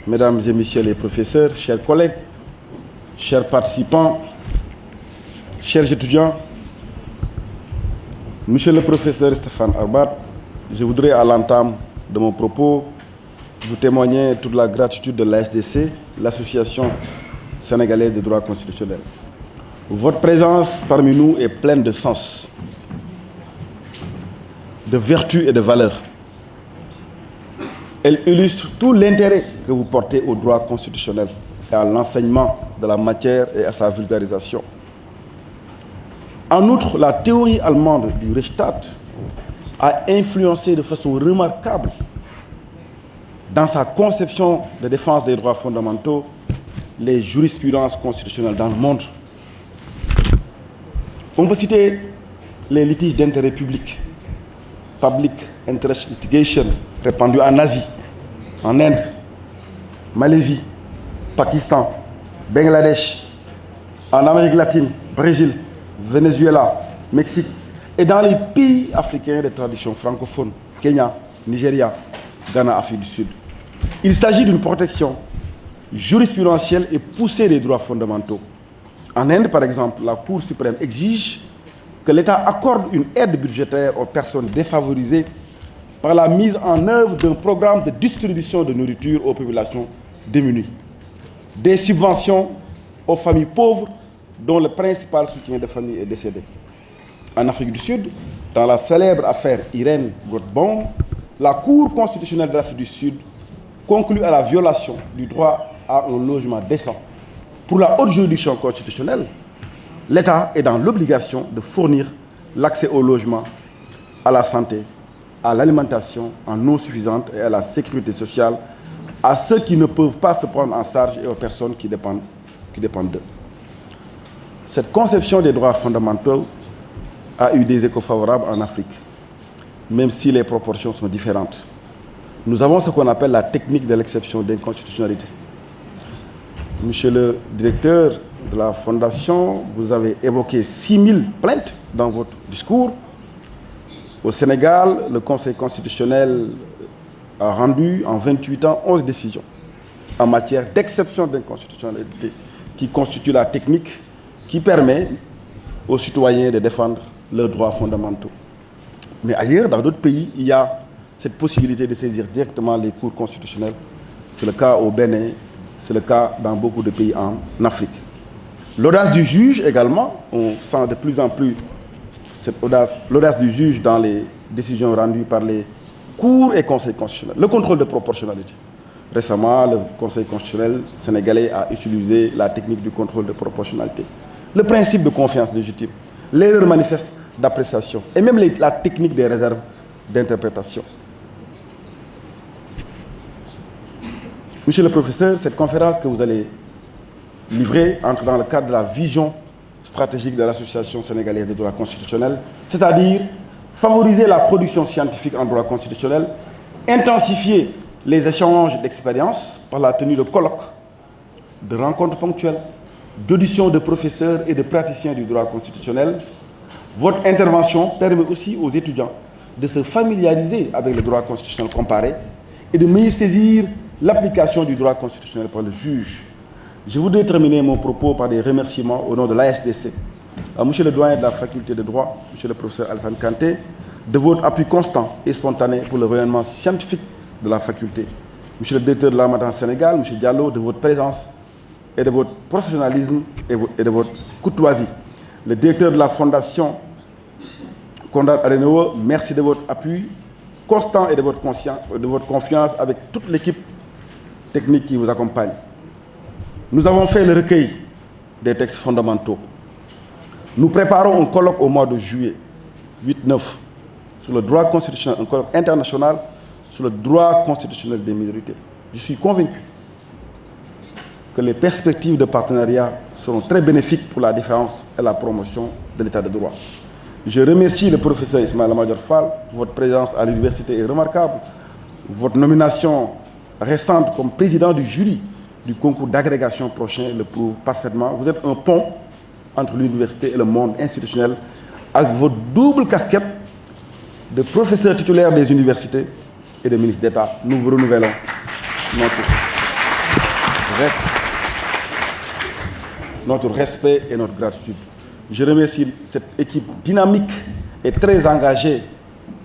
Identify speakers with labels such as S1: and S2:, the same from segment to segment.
S1: Mesdames et Messieurs les professeurs, chers collègues, chers participants, chers étudiants, Monsieur le professeur Stéphane Arbat, je voudrais à l'entame de mon propos vous témoigner toute la gratitude de l'ASDC, l'Association sénégalaise des droits constitutionnels. Votre présence parmi nous est pleine de sens, de vertu et de valeur. Elle illustre tout l'intérêt que vous portez au droit constitutionnel et à l'enseignement de la matière et à sa vulgarisation. En outre, la théorie allemande du Rechtsstaat a influencé de façon remarquable dans sa conception de défense des droits fondamentaux les jurisprudences constitutionnelles dans le monde. On peut citer les litiges d'intérêt public, Public Interest Litigation, répandus en Asie, en Inde, Malaisie, Pakistan, Bangladesh, en Amérique latine, Brésil, Venezuela, Mexique, et dans les pays africains de tradition francophone, Kenya, Nigeria, Ghana, Afrique du Sud. Il s'agit d'une protection jurisprudentielle et poussée des droits fondamentaux. En Inde, par exemple, la Cour suprême exige que l'État accorde une aide budgétaire aux personnes défavorisées par la mise en œuvre d'un programme de distribution de nourriture aux populations démunies, des subventions aux familles pauvres dont le principal soutien de famille est décédé. En Afrique du Sud, dans la célèbre affaire Irene Godbound, la Cour constitutionnelle de l'Afrique du Sud conclut à la violation du droit à un logement décent. Pour la haute juridiction constitutionnelle, l'État est dans l'obligation de fournir l'accès au logement, à la santé, à l'alimentation en eau suffisante et à la sécurité sociale à ceux qui ne peuvent pas se prendre en charge et aux personnes qui dépendent d'eux. Cette conception des droits fondamentaux a eu des échos favorables en Afrique, même si les proportions sont différentes. Nous avons ce qu'on appelle la technique de l'exception d'inconstitutionnalité. Monsieur le directeur de la Fondation, vous avez évoqué 6000 plaintes dans votre discours. Au Sénégal, le Conseil constitutionnel a rendu en 28 ans 11 décisions en matière d'exception d'inconstitutionnalité qui constitue la technique qui permet aux citoyens de défendre leurs droits fondamentaux. Mais ailleurs, dans d'autres pays, il y a cette possibilité de saisir directement les cours constitutionnels. C'est le cas au Bénin, c'est le cas dans beaucoup de pays en Afrique. L'audace du juge également, on sent de plus en plus cette audace, l'audace du juge dans les décisions rendues par les cours et conseils constitutionnels. Le contrôle de proportionnalité. Récemment, le Conseil constitutionnel sénégalais a utilisé la technique du contrôle de proportionnalité. Le principe de confiance légitime, l'erreur manifeste d'appréciation et même la technique des réserves d'interprétation. Monsieur le professeur, cette conférence que vous allez livrer entre dans le cadre de la vision stratégique de l'Association sénégalaise des droits constitutionnels, c'est-à-dire favoriser la production scientifique en droit constitutionnel, intensifier les échanges d'expériences par la tenue de colloques, de rencontres ponctuelles, d'auditions de professeurs et de praticiens du droit constitutionnel. Votre intervention permet aussi aux étudiants de se familiariser avec le droit constitutionnel comparé et de mieux saisir l'application du droit constitutionnel par le juge. Je voudrais terminer mon propos par des remerciements au nom de l'ASDC à monsieur le doyen de la faculté de droit, monsieur le professeur Alassane Kanté, de votre appui constant et spontané pour le rayonnement scientifique de la faculté. Monsieur le directeur de l'Armada Sénégal, monsieur Diallo, de votre présence et de votre professionnalisme et de votre courtoisie. Le directeur de la Fondation Konrad Adenauer, merci de votre appui constant et de votre confiance avec toute l'équipe technique qui vous accompagne. Nous avons fait le recueil des textes fondamentaux. Nous préparons un colloque au mois de juillet, 8-9, sur le droit constitutionnel, un colloque international sur le droit constitutionnel des minorités. Je suis convaincu que les perspectives de partenariat seront très bénéfiques pour la défense et la promotion de l'état de droit. Je remercie le professeur Ismaïla Madior Fall. Votre présence à l'université est remarquable. Votre nomination récente comme président du jury du concours d'agrégation prochain le prouve parfaitement. Vous êtes un pont entre l'université et le monde institutionnel avec votre double casquette de professeur titulaire des universités et de ministre d'État. Nous vous renouvelons notre notre respect et notre gratitude. Je remercie cette équipe dynamique et très engagée,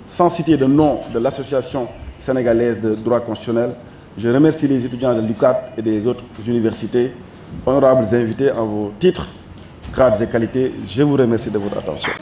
S1: sans citer le nom de l'Association sénégalaise de droit constitutionnel. Je remercie les étudiants de l'UCAD et des autres universités. Honorables invités en vos titres, grades et qualités, je vous remercie de votre attention.